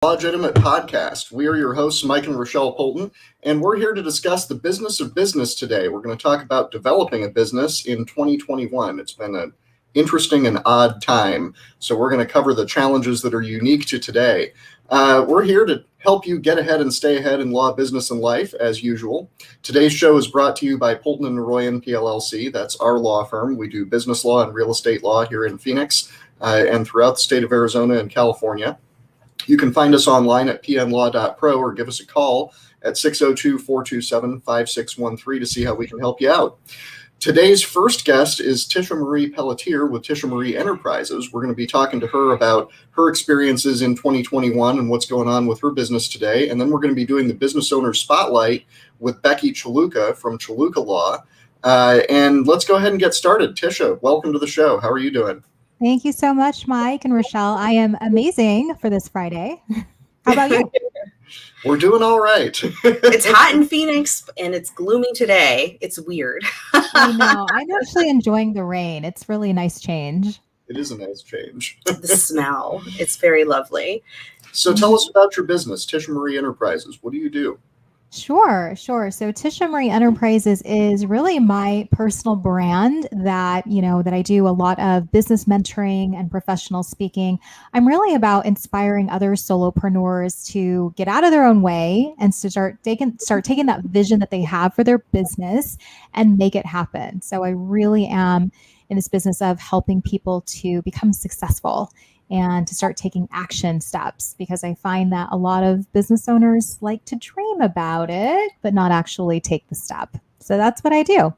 Lawgitimate podcast. We are your hosts, Mike and Rochelle Poulton, and we're here to discuss the business of business today. We're going to talk about developing a business in 2021. It's been an interesting and odd time, so we're going to cover the challenges that are unique to today. We're here to help you get ahead and stay ahead in law, business, and life, as usual. Today's show is brought to you by Poulton Noroian, PLLC. That's our law firm. We do business law and real estate law here in Phoenix and throughout the state of Arizona and California. You can find us online at PNLaw.pro or give us a call at 602-427-5613 to see how we can help you out. Today's first guest is Tisha Marie Pelletier with Tisha Marie Enterprises. We're going to be talking to her about her experiences in 2021 and what's going on with her business today. And then we're going to be doing the Business Owner Spotlight with Becky Cholewka from Cholewka Law. And let's go ahead and get started. Tisha, welcome to the show. How are you doing? Thank you so much, Mike and Rochelle. I am amazing for this Friday. How about you? We're doing all right. It's hot in Phoenix and it's gloomy today. It's weird. I know. I'm actually enjoying the rain. It's really a nice change. It is a nice change. The smell. It's very lovely. So tell us about your business, Tisha Marie Enterprises. What do you do? Sure. So Tisha Marie Enterprises is really my personal brand that I do a lot of business mentoring and professional speaking. I'm really about inspiring other solopreneurs to get out of their own way and to start taking that vision that they have for their business and make it happen. So I really am in this business of helping people to become successful and to start taking action steps, because I find that a lot of business owners like to dream about it, but not actually take the step. So that's what I do.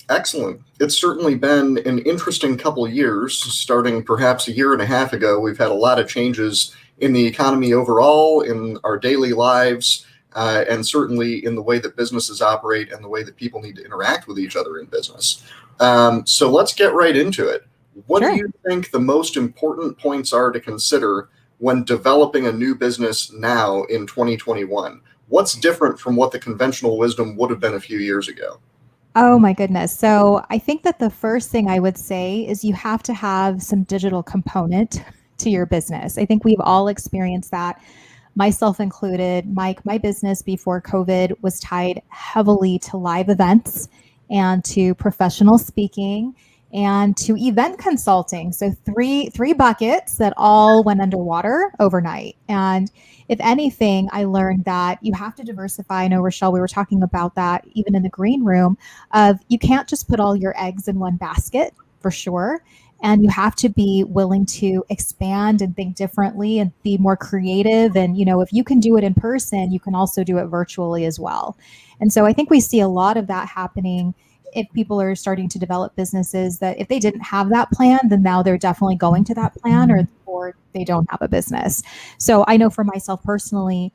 Excellent. It's certainly been an interesting couple of years. Starting perhaps a year and a half ago, we've had a lot of changes in the economy overall, in our daily lives, and certainly in the way that businesses operate and the way that people need to interact with each other in business. So let's get right into it. What do you think the most important points are to consider when developing a new business now in 2021? What's different from what the conventional wisdom would have been a few years ago? Oh my goodness. So I think that the first thing I would say is you have to have some digital component to your business. I think we've all experienced that, myself included. Mike, my business before COVID was tied heavily to live events and to professional speaking and to event consulting. So three buckets that all went underwater overnight. And if anything, I learned that you have to diversify. I know, Rochelle, we were talking about that even in the green room, of you can't just put all your eggs in one basket, for sure. And you have to be willing to expand and think differently and be more creative. And, if you can do it in person, you can also do it virtually as well. And so I think we see a lot of that happening if people are starting to develop businesses, that if they didn't have that plan, then now they're definitely going to that plan, or they don't have a business. So I know for myself personally,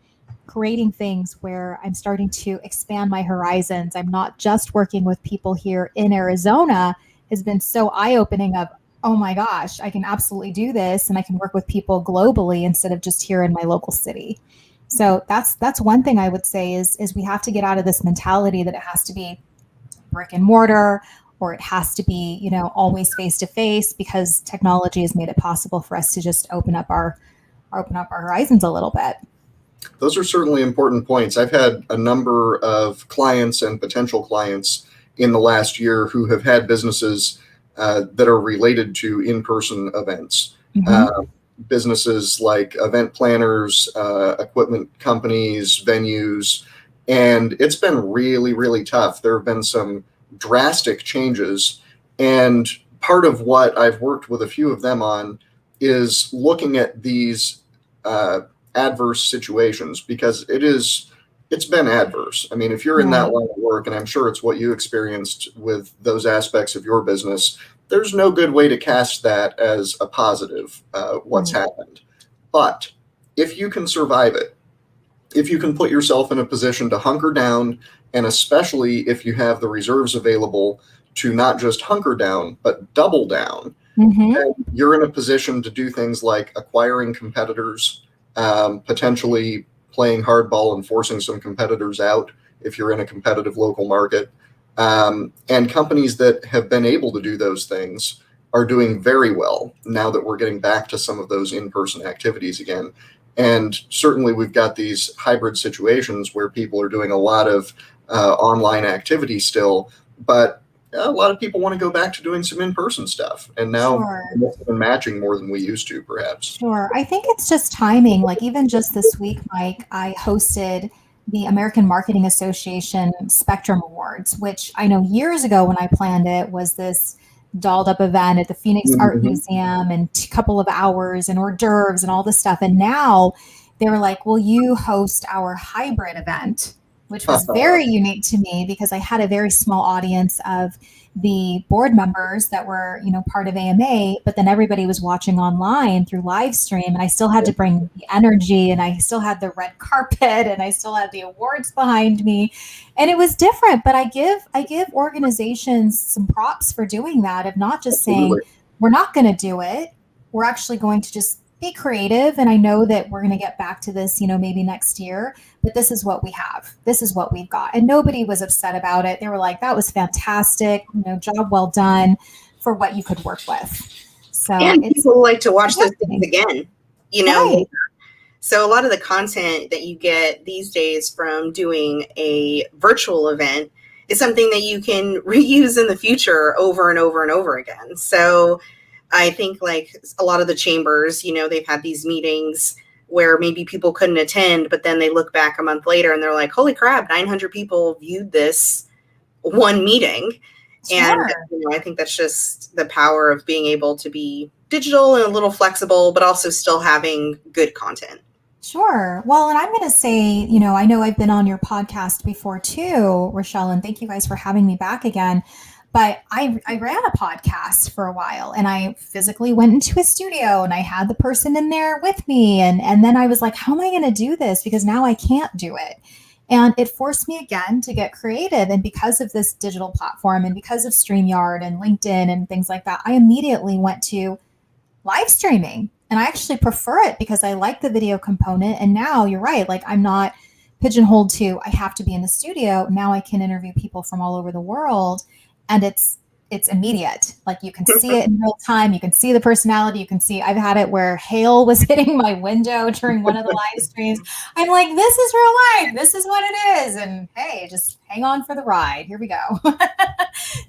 creating things where I'm starting to expand my horizons. I'm not just working with people here in Arizona has been so eye-opening of, oh my gosh, I can absolutely do this, and I can work with people globally instead of just here in my local city. So that's one thing I would say is we have to get out of this mentality that it has to be brick and mortar, or it has to be, always face to face, because technology has made it possible for us to just open up our horizons a little bit. Those are certainly important points. I've had a number of clients and potential clients in the last year who have had businesses that are related to in-person events. Mm-hmm. Businesses like event planners, equipment companies, venues. And it's been really, really tough. There have been some drastic changes. And part of what I've worked with a few of them on is looking at these adverse situations, because it's been adverse. I mean, if you're in that line of work, and I'm sure it's what you experienced with those aspects of your business, there's no good way to cast that as a positive, what's happened. But if you can survive it, if you can put yourself in a position to hunker down, and especially if you have the reserves available to not just hunker down, but double down, then you're in a position to do things like acquiring competitors, potentially playing hardball and forcing some competitors out if you're in a competitive local market. And companies that have been able to do those things are doing very well now that we're getting back to some of those in-person activities again. And certainly we've got these hybrid situations where people are doing a lot of online activity still, but a lot of people want to go back to doing some in-person stuff. And now Sure. it's been matching more than we used to, perhaps. Sure. I think it's just timing. Like even just this week, Mike, I hosted the American Marketing Association Spectrum Awards, which I know years ago when I planned it was this dolled up event at the Phoenix Art Museum and a couple of hours and hors d'oeuvres and all this stuff. And now they were like, will you host our hybrid event? Which was very unique to me because I had a very small audience of the board members that were, part of AMA, but then everybody was watching online through live stream, and I still had to bring the energy, and I still had the red carpet, and I still had the awards behind me, and it was different. But I give organizations some props for doing that, of not just saying we're not going to do it, we're actually going to just be creative. And I know that we're going to get back to this, maybe next year, but this is what we have. This is what we've got. And nobody was upset about it. They were like, that was fantastic. Job well done for what you could work with. So and people like to watch those things again, Right. So a lot of the content that you get these days from doing a virtual event is something that you can reuse in the future over and over and over again. So I think like a lot of the chambers, they've had these meetings where maybe people couldn't attend, but then they look back a month later and they're like, holy crap, 900 people viewed this one meeting. Sure. And I think that's just the power of being able to be digital and a little flexible, but also still having good content. Sure. Well, and I'm going to say, I know I've been on your podcast before too, Rochelle, and thank you guys for having me back again. But I ran a podcast for a while, and I physically went into a studio and I had the person in there with me. And then I was like, how am I going to do this? Because now I can't do it. And it forced me again to get creative. And because of this digital platform and because of StreamYard and LinkedIn and things like that, I immediately went to live streaming. And I actually prefer it because I like the video component. And now you're right. Like I'm not pigeonholed to, I have to be in the studio. Now I can interview people from all over the world. And it's immediate. Like you can see it in real time. You can see the personality. You can see, I've had it where hail was hitting my window during one of the live streams. I'm like, this is real life. This is what it is. And hey, just hang on for the ride. Here we go.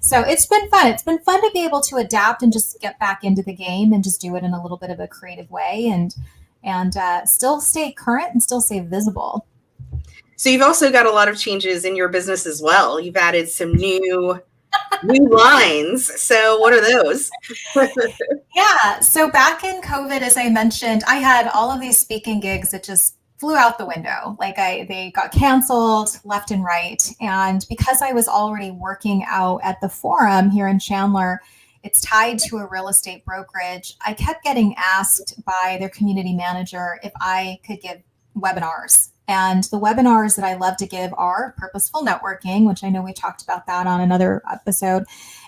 So it's been fun. It's been fun to be able to adapt and just get back into the game and just do it in a little bit of a creative way and still stay current and still stay visible. So you've also got a lot of changes in your business as well. You've added some new lines. So what are those? Yeah. So back in COVID, as I mentioned, I had all of these speaking gigs that just flew out the window. Like they got canceled left and right. And because I was already working out at the Forum here in Chandler, it's tied to a real estate brokerage. I kept getting asked by their community manager if I could give webinars. And the webinars that I love to give are purposeful networking, which I know we talked about that on another episode,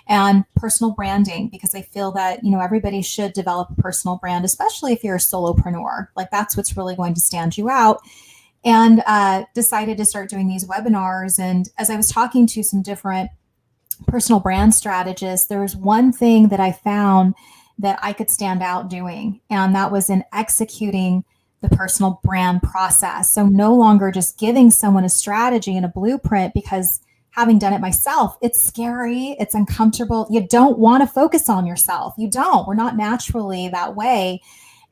and personal branding, because I feel that, everybody should develop a personal brand, especially if you're a solopreneur. Like that's what's really going to stand you out. And decided to start doing these webinars. And as I was talking to some different personal brand strategists, there was one thing that I found that I could stand out doing, and that was in executing the personal brand process. So no longer just giving someone a strategy and a blueprint, because having done it myself, it's scary, it's uncomfortable. You don't want to focus on yourself. You don't. We're not naturally that way.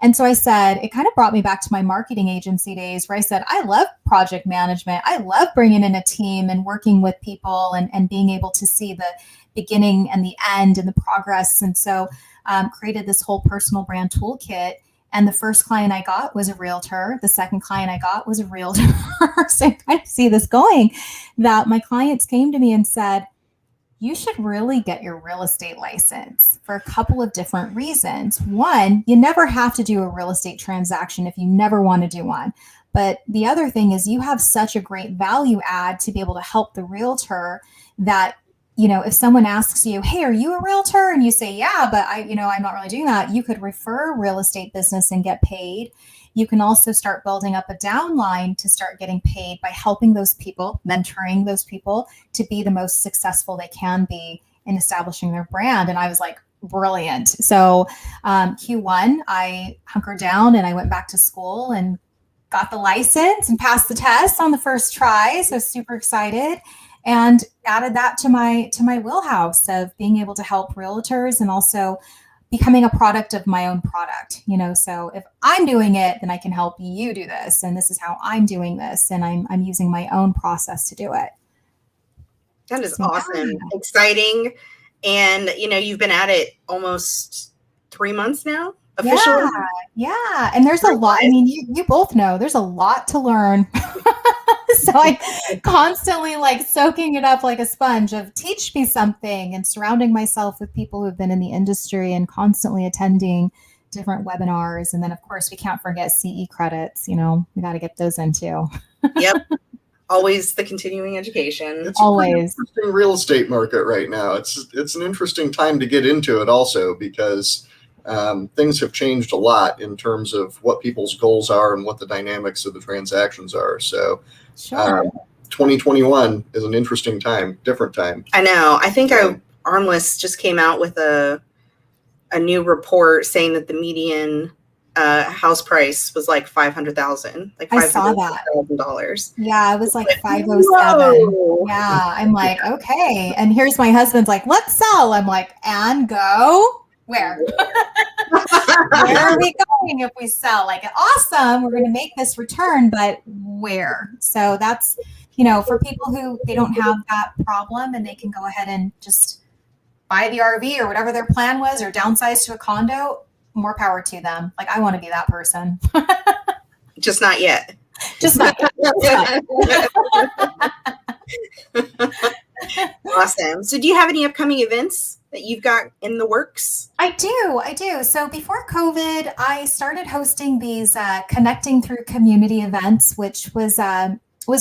And so I said, it kind of brought me back to my marketing agency days where I said, I love project management. I love bringing in a team and working with people and being able to see the beginning and the end and the progress. And so created this whole personal brand toolkit. And the first client I got was a realtor. The second client I got was a realtor. So I kind of see this going, that my clients came to me and said, you should really get your real estate license for a couple of different reasons. One, you never have to do a real estate transaction if you never want to do one. But the other thing is you have such a great value add to be able to help the realtor that, if someone asks you, hey, are you a realtor? And you say, yeah, but I'm not really doing that. You could refer a real estate business and get paid. You can also start building up a downline to start getting paid by helping those people, mentoring those people to be the most successful they can be in establishing their brand. And I was like, brilliant. So Q1, I hunkered down and I went back to school and got the license and passed the test on the first try. So super excited, and added that to my wheelhouse of being able to help realtors and also becoming a product of my own product, so if I'm doing it, then I can help you do this. And this is how I'm doing this. And I'm using my own process to do it. That is awesome. Exciting. And, you've been at it almost 3 months now, officially. Yeah. And there's a lot. I mean, you both know there's a lot to learn. So I'm constantly soaking it up like a sponge of teach me something, and surrounding myself with people who've been in the industry and constantly attending different webinars. And then of course we can't forget CE credits, we got to get those in too. Yep. Always the continuing education. It's always an interesting real estate market right now. It's an interesting time to get into it also, because things have changed a lot in terms of what people's goals are and what the dynamics of the transactions are. So 2021 is an interesting time, different time. I know. I think Armless just came out with a new report saying that the median house price was like $500,000. I saw that. $500,000. Yeah, it was like 507. Yeah, I'm like, okay. And here's my husband's like, let's sell. I'm like, and go? Where? Where are we going if we sell? Like, awesome, we're going to make this return, but where? So that's, for people who they don't have that problem and they can go ahead and just buy the RV or whatever their plan was, or downsize to a condo, more power to them. Like, I want to be that person. Just not yet. Just not yet. Awesome. So do you have any upcoming events that you've got in the works? I do. So before COVID, I started hosting these Connecting Through Community events, which was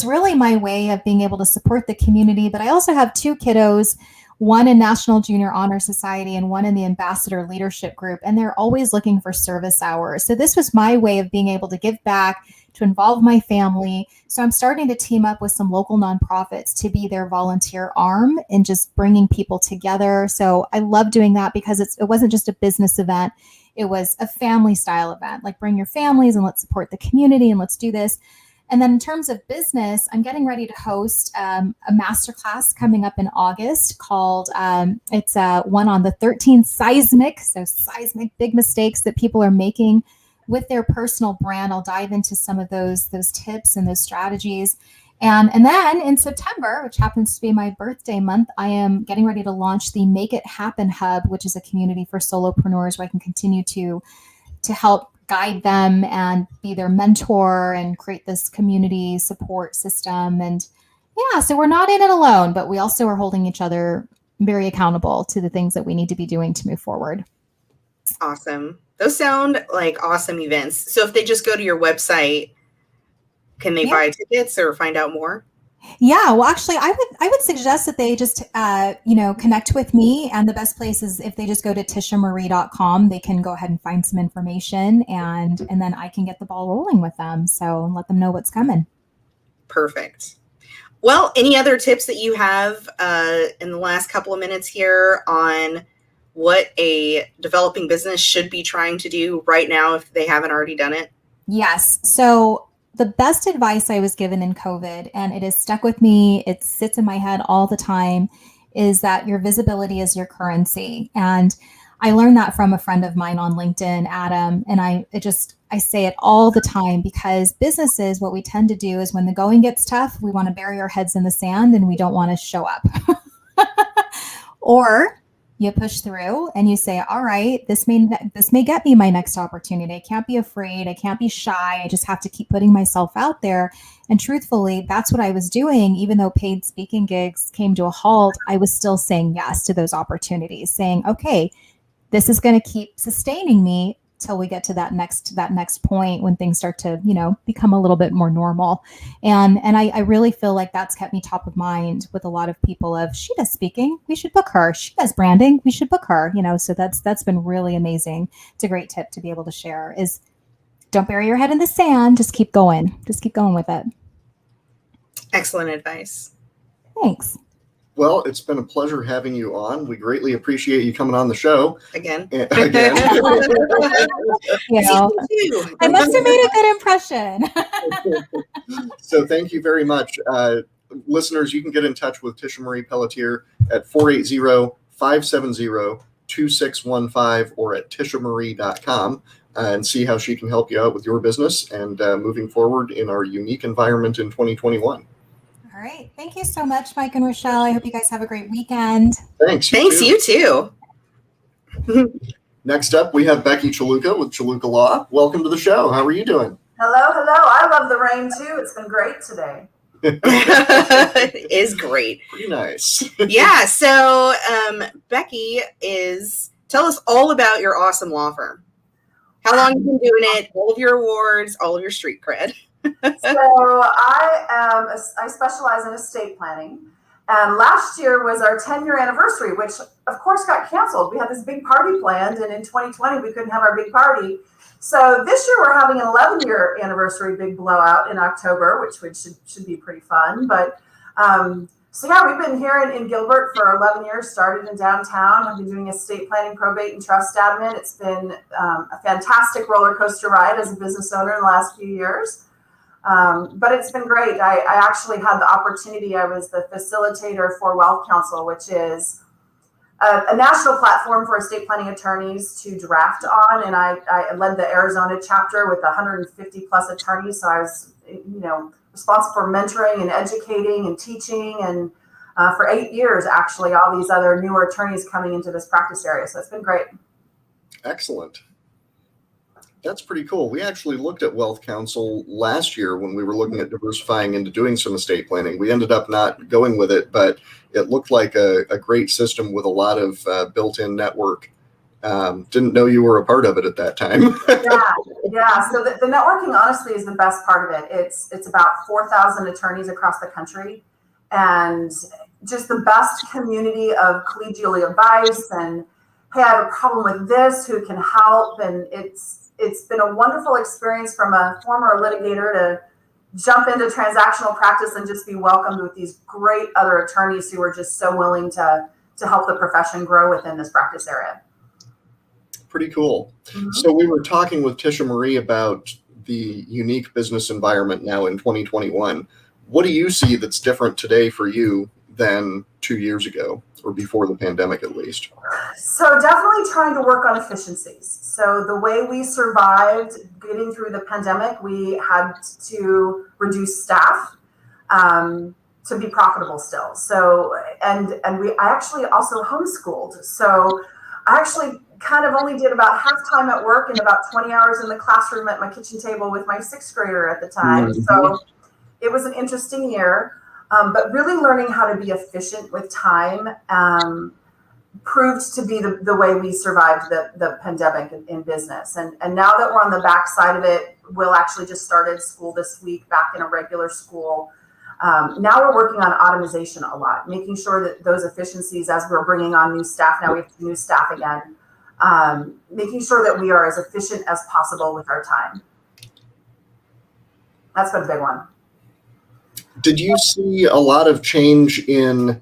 really my way of being able to support the community. But I also have 2 kiddos, one in National Junior Honor Society and one in the Ambassador Leadership Group, and they're always looking for service hours. So this was my way of being able to give back, to involve my family. So I'm starting to team up with some local nonprofits to be their volunteer arm and just bringing people together. So I love doing that because it wasn't just a business event. It was a family style event, like bring your families and let's support the community and let's do this. And then in terms of business, I'm getting ready to host a masterclass coming up in August called, it's one on the 13 seismic big mistakes that people are making with their personal brand. I'll dive into some of those tips and those strategies. And then in September, which happens to be my birthday month, I am getting ready to launch the Make It Happen Hub, which is a community for solopreneurs where I can continue to help guide them and be their mentor and create this community support system. And yeah, so we're not in it alone, but we also are holding each other very accountable to the things that we need to be doing to move forward. Awesome. Those sound like awesome events. So if they just go to your website, can they buy tickets or find out more? Yeah, well, actually, I would suggest that they just, connect with me. And the best place is if they just go to tishaMarie.com, they can go ahead and find some information, and then I can get the ball rolling with them. So let them know what's coming. Perfect. Well, any other tips that you have in the last couple of minutes here on what a developing business should be trying to do right now if they haven't already done it? Yes. So the best advice I was given in COVID, and it has stuck with me, it sits in my head all the time, is that your visibility is your currency. And I learned that from a friend of mine on LinkedIn, Adam, and I say it all the time, because businesses, what we tend to do is when the going gets tough, we want to bury our heads in the sand and we don't want to show up. Or you push through and you say, all right, this may get me my next opportunity. I can't be afraid. I can't be shy. I just have to keep putting myself out there. And truthfully, that's what I was doing. Even though paid speaking gigs came to a halt, I was still saying yes to those opportunities, saying, okay, this is going to keep sustaining me till we get to that next point when things start to, become a little bit more normal. And I really feel like that's kept me top of mind with a lot of people of, she does speaking, we should book her. She does branding, we should book her. So that's been really amazing. It's a great tip to be able to share is don't bury your head in the sand. Just keep going. Just keep going with it. Excellent advice. Thanks. Well, it's been a pleasure having you on. We greatly appreciate you coming on the show. Again. Again. You know, I must have made a good impression. So thank you very much. Listeners, you can get in touch with Tisha Marie Pelletier at 480-570-2615 or at tishaMarie.com and see how she can help you out with your business and moving forward in our unique environment in 2021. All right. Thank you so much, Mike and Rochelle. I hope you guys have a great weekend. Thanks. You too. Next up, we have Becky Cholewka with Cholewka Law. Welcome to the show. How are you doing? Hello. I love the rain too. It's been great today. It is great. Pretty nice. Yeah. So, Becky, tell us all about your awesome law firm. How long have you been doing it? All of your awards, all of your street cred. So I specialize in estate planning, and last year was our 10-year anniversary, which of course got canceled. We had this big party planned, and in 2020 we couldn't have our big party. So this year we're having an 11-year anniversary big blowout in October, which should be pretty fun. But so yeah, we've been here in Gilbert for 11 years, started in downtown. I've been doing estate planning, probate, and trust admin. It's been a fantastic roller coaster ride as a business owner in the last few years. But it's been great. I actually had the opportunity. I was the facilitator for Wealth Council, which is a national platform for estate planning attorneys to draft on. And I led the Arizona chapter with 150 plus attorneys. So I was, responsible for mentoring and educating and teaching. And for 8 years, actually, all these other newer attorneys coming into this practice area. So it's been great. Excellent. That's pretty cool. We actually looked at Wealth Council last year when we were looking at diversifying into doing some estate planning. We ended up not going with it, but it looked like a great system with a lot of built-in network. Didn't know you were a part of it at that time. Yeah. So the networking, honestly, is the best part of it. It's about 4,000 attorneys across the country, and just the best community of collegial advice. And hey, I have a problem with this. Who can help? And it's been a wonderful experience from a former litigator to jump into transactional practice and just be welcomed with these great other attorneys who are just so willing to help the profession grow within this practice area. Pretty cool. Mm-hmm. So we were talking with Tisha Marie about the unique business environment now in 2021. What do you see that's different today for you than 2 years ago, or before the pandemic at least? So definitely trying to work on efficiencies. So the way we survived getting through the pandemic, we had to reduce staff to be profitable still. So I actually also homeschooled. So I actually kind of only did about half time at work and about 20 hours in the classroom at my kitchen table with my 6th grader at the time. Mm-hmm. So it was an interesting year. But really learning how to be efficient with time proved to be the way we survived the pandemic in business. And now that we're on the back side of it, Will actually just started school this week back in a regular school. Now we're working on automation a lot, making sure that those efficiencies, as we're bringing on new staff, now we have new staff again, making sure that we are as efficient as possible with our time. That's been a big one. Did you see a lot of change in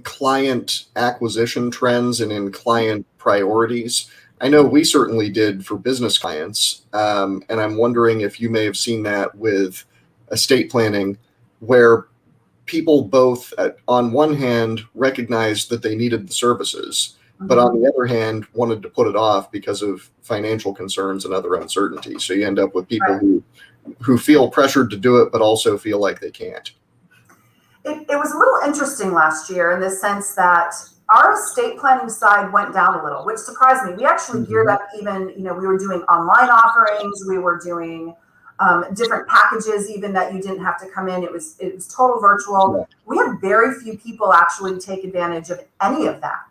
client acquisition trends and in client priorities? I know we certainly did for business clients, and I'm wondering if you may have seen that with estate planning, where people both, on one hand, recognized that they needed the services, mm-hmm. but on the other hand, wanted to put it off because of financial concerns and other uncertainty. So you end up with people right. who feel pressured to do it, but also feel like they can't. It was a little interesting last year in the sense that our estate planning side went down a little, which surprised me. We actually geared up even, we were doing online offerings. We were doing different packages, even that you didn't have to come in. It was total virtual. Yeah. We had very few people actually take advantage of any of that.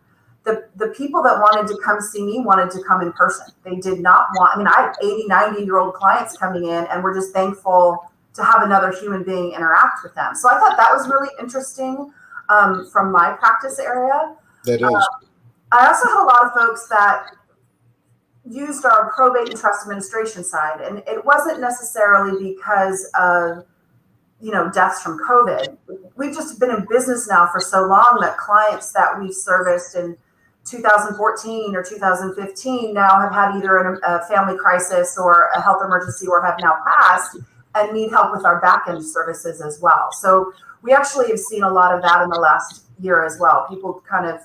The people that wanted to come see me wanted to come in person. They did not want, I had 80, 90-year-old clients coming in, and we're just thankful to have another human being interact with them. So I thought that was really interesting from my practice area. That is. I also had a lot of folks that used our probate and trust administration side, and it wasn't necessarily because of deaths from COVID. We've just been in business now for so long that clients that we serviced in 2014 or 2015 now have had either a family crisis or a health emergency or have now passed and need help with our back-end services as well. So we actually have seen a lot of that in the last year as well. People kind of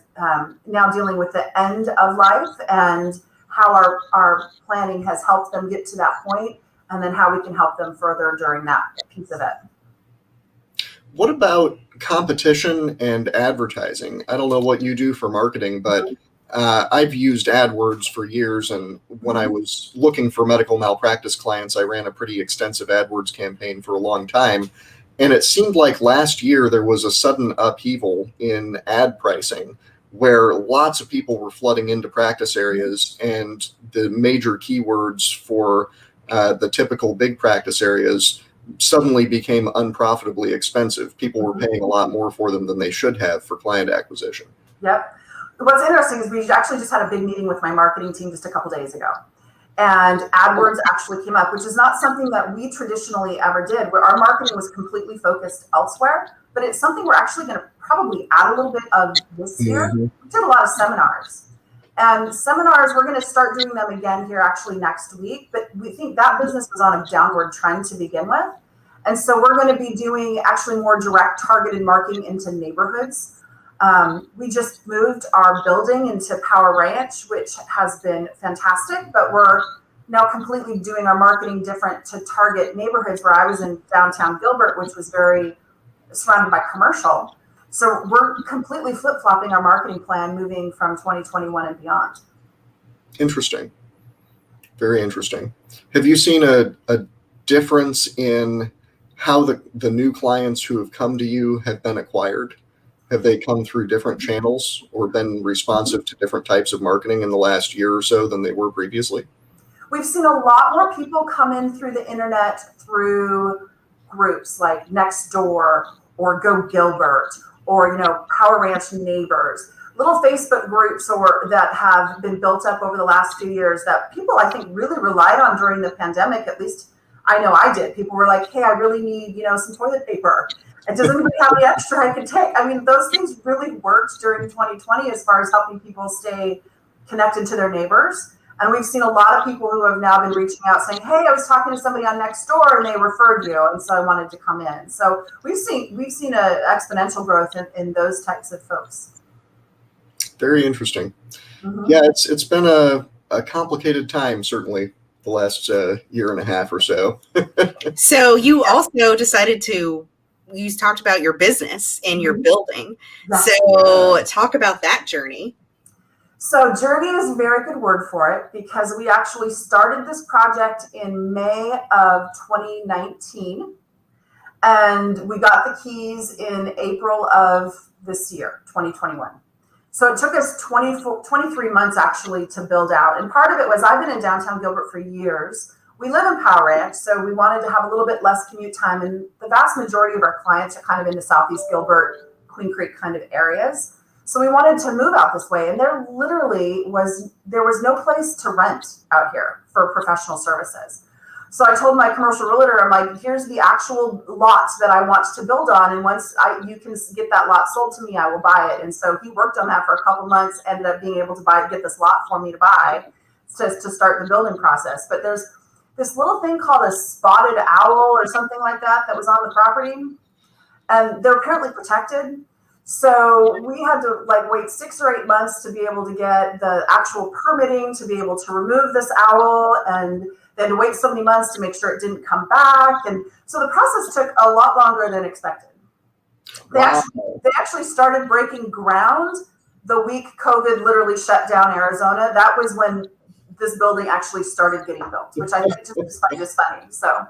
now dealing with the end of life and how our planning has helped them get to that point, and then how we can help them further during that piece of it. What about competition and advertising? I don't know what you do for marketing, but I've used AdWords for years. And when I was looking for medical malpractice clients, I ran a pretty extensive AdWords campaign for a long time. And it seemed like last year there was a sudden upheaval in ad pricing where lots of people were flooding into practice areas, and the major keywords for the typical big practice areas suddenly became unprofitably expensive. People were paying a lot more for them than they should have for client acquisition. Yep. What's interesting is we actually just had a big meeting with my marketing team just a couple days ago. And AdWords actually came up, which is not something that we traditionally ever did, where our marketing was completely focused elsewhere. But it's something we're actually going to probably add a little bit of this year. We did a lot of seminars. And seminars, we're going to start doing them again here actually next week. But we think that business was on a downward trend to begin with. And so we're going to be doing actually more direct targeted marketing into neighborhoods. We just moved our building into Power Ranch, which has been fantastic, but we're now completely doing our marketing different to target neighborhoods, where I was in downtown Gilbert, which was very surrounded by commercial. So we're completely flip-flopping our marketing plan moving from 2021 and beyond. Interesting. Very interesting. Have you seen a difference in how the new clients who have come to you have been acquired? Have they come through different channels or been responsive to different types of marketing in the last year or so than they were previously? We've seen a lot more people come in through the internet through groups like Nextdoor or Go Gilbert or, Power Ranch Neighbors, little Facebook groups that have been built up over the last few years that people, I think, really relied on during the pandemic. At least I know I did. People were like, hey, I really need, some toilet paper. And does anybody have any extra I can take? I mean, those things really worked during 2020 as far as helping people stay connected to their neighbors. And we've seen a lot of people who have now been reaching out saying, hey, I was talking to somebody on Nextdoor and they referred you. And so I wanted to come in. So we've seen an exponential growth in those types of folks. Very interesting. Mm-hmm. Yeah, it's been a complicated time, certainly, the last year and a half or so. So you also decided you talked about your business and your building. Yes. So talk about that journey. So journey is a very good word for it, because we actually started this project in May of 2019, and we got the keys in April of this year, 2021. So it took us 23 months actually to build out. And part of it was I've been in downtown Gilbert for years. We live in Power Ranch, so we wanted to have a little bit less commute time. And the vast majority of our clients are kind of in the Southeast Gilbert, Queen Creek kind of areas. So we wanted to move out this way. And there was no place to rent out here for professional services. So I told my commercial realtor, I'm like, here's the actual lot that I want to build on. And once you can get that lot sold to me, I will buy it. And so he worked on that for a couple months, ended up being able to get this lot for me to buy to start the building process. But there's this little thing called a spotted owl or something like that was on the property. And they're apparently protected. So we had to wait 6 or 8 months to be able to get the actual permitting to be able to remove this owl, and then to wait so many months to make sure it didn't come back. And so the process took a lot longer than expected. They actually started breaking ground the week COVID literally shut down Arizona. That was when this building actually started getting built, which I think just funny. So.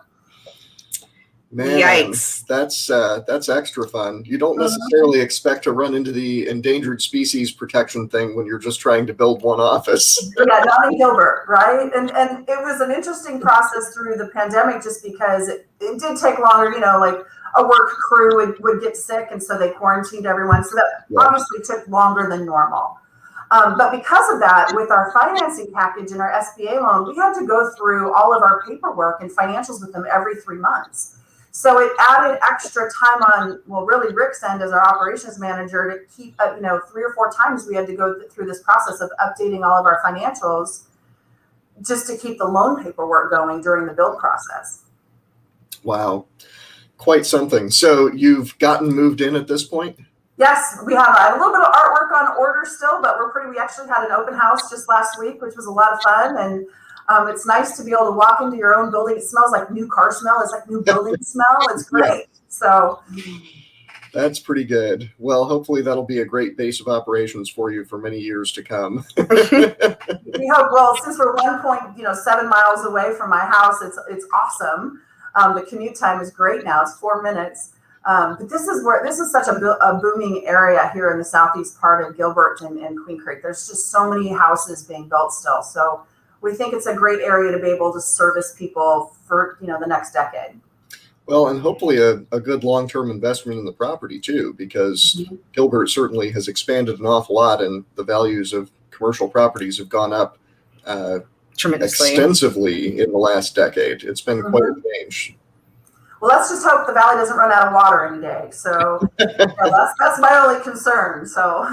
Man, yikes! That's extra fun. You don't necessarily expect to run into the endangered species protection thing when you're just trying to build one office. Yeah, not in Gilbert, right? And it was an interesting process through the pandemic, just because it did take longer. A work crew would get sick, and so they quarantined everyone. So that obviously took longer than normal. But because of that, with our financing package and our SBA loan, we had to go through all of our paperwork and financials with them every 3 months. So it added extra time on, well, really Rick's end as our operations manager to keep, 3 or 4 times we had to go through this process of updating all of our financials just to keep the loan paperwork going during the build process. Wow. Quite something. So you've gotten moved in at this point? Yes, we have a little bit of artwork on order still, but we actually had an open house just last week, which was a lot of fun. And it's nice to be able to walk into your own building. It smells like new car smell. It's like new building smell. It's great. So that's pretty good. Well, hopefully that'll be a great base of operations for you for many years to come. We hope. Well, since we're 1.7 miles away from my house, it's awesome. The commute time is great now. It's 4 minutes. But this is such a booming area here in the southeast part of Gilbert and Queen Creek. There's just so many houses being built still. So we think it's a great area to be able to service people for the next decade. Well, and hopefully a good long-term investment in the property too, because Gilbert certainly has expanded an awful lot, and the values of commercial properties have gone up tremendously, extensively in the last decade. It's been quite a change. Well, let's just hope the valley doesn't run out of water any day. So that's my only concern. So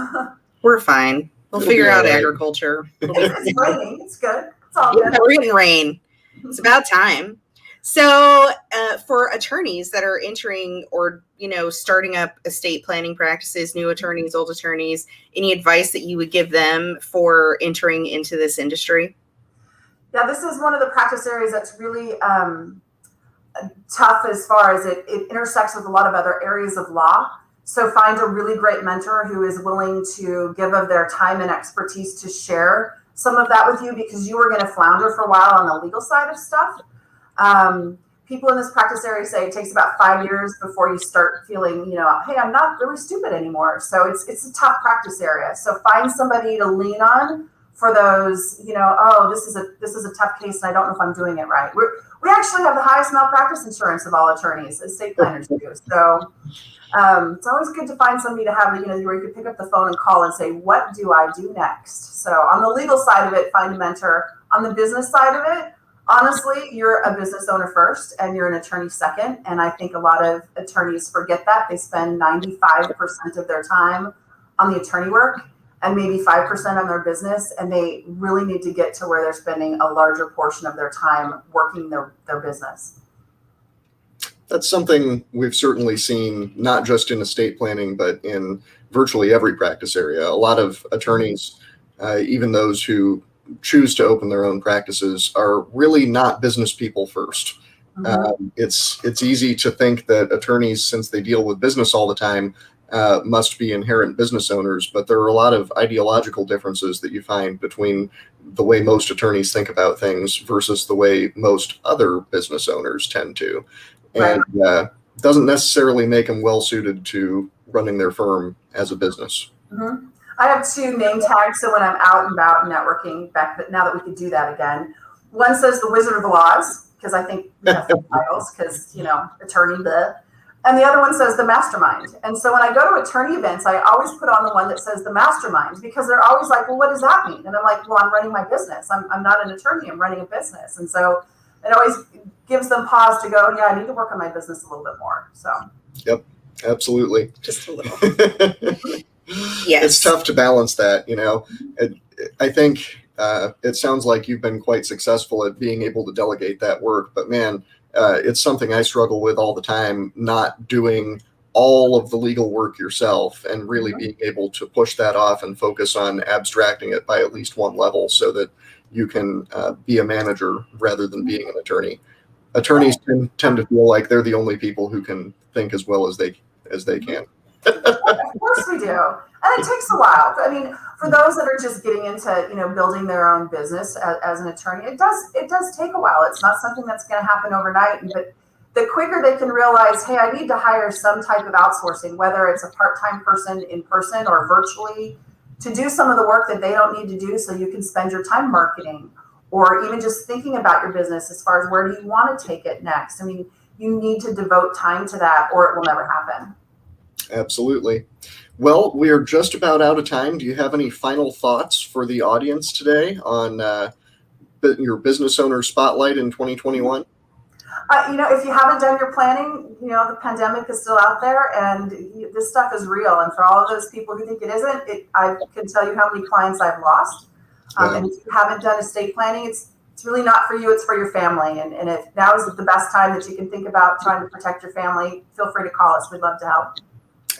we're fine. We'll figure out agriculture. It's raining. It's good. It's all good. We're getting rain. It's about time. So for attorneys that are entering or, starting up estate planning practices, new attorneys, old attorneys, any advice that you would give them for entering into this industry? Yeah, this is one of the practice areas that's really tough as far as it intersects with a lot of other areas of law. So find a really great mentor who is willing to give of their time and expertise to share some of that with you, because you are going to flounder for a while on the legal side of stuff. People in this practice area say it takes about 5 years before you start feeling, hey, I'm not really stupid anymore. So it's a tough practice area. So find somebody to lean on for those, this is a tough case and I don't know if I'm doing it right. We actually have the highest malpractice insurance of all attorneys, estate planners do. So it's always good to find somebody to have, where you can pick up the phone and call and say, what do I do next? So on the legal side of it, find a mentor. On the business side of it, honestly, you're a business owner first and you're an attorney second. And I think a lot of attorneys forget that. They spend 95% of their time on the attorney work and maybe 5% on their business. And they really need to get to where they're spending a larger portion of their time working their business. That's something we've certainly seen, not just in estate planning, but in virtually every practice area. A lot of attorneys, even those who choose to open their own practices, are really not business people first. It's easy to think that attorneys, since they deal with business all the time, must be inherent business owners, but there are a lot of ideological differences that you find between the way most attorneys think about things versus the way most other business owners tend to. And doesn't necessarily make them well suited to running their firm as a business. I have 2 name tags, so when I'm out and about networking, now that we could do that again, one says the Wizard of the Laws, because I think we have some titles, because, attorney, and the other one says the Mastermind. And so when I go to attorney events, I always put on the one that says the Mastermind, because they're always like, well, what does that mean? And I'm like, well, I'm running my business. I'm not an attorney, I'm running a business. And so it always gives them pause to go, yeah, I need to work on my business a little bit more. So. Yep, absolutely. Just a little. Yes. It's tough to balance that, I think it sounds like you've been quite successful at being able to delegate that work, but man, it's something I struggle with all the time, not doing all of the legal work yourself and really being able to push that off and focus on abstracting it by at least one level so that you can be a manager rather than being an attorney. Attorneys tend to feel like they're the only people who can think as well as they can. Of course we do. And it takes a while. I mean, for those that are just getting into, building their own business as an attorney, it does take a while. It's not something that's going to happen overnight. But the quicker they can realize, hey, I need to hire some type of outsourcing, whether it's a part-time person in person or virtually, to do some of the work that they don't need to do so you can spend your time marketing or even just thinking about your business as far as where do you want to take it next. I mean, you need to devote time to that or it will never happen. Absolutely. Well, we are just about out of time. Do you have any final thoughts for the audience today on your business owner spotlight in 2021? If you haven't done your planning, the pandemic is still out there, and this stuff is real. And for all of those people who think it isn't, I can tell you how many clients I've lost. And if you haven't done estate planning, it's really not for you, it's for your family. And if now is the best time that you can think about trying to protect your family, feel free to call us. We'd love to help.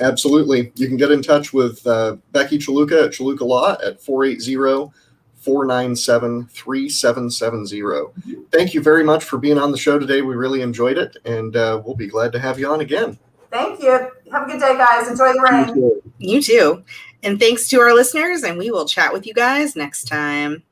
Absolutely. You can get in touch with Becky Cholewka at Cholewka Law at 480-497-3770. Thank you very much for being on the show today. We really enjoyed it, and we'll be glad to have you on again. Thank you. Have a good day, guys. Enjoy the rain. You too. And thanks to our listeners, and we will chat with you guys next time.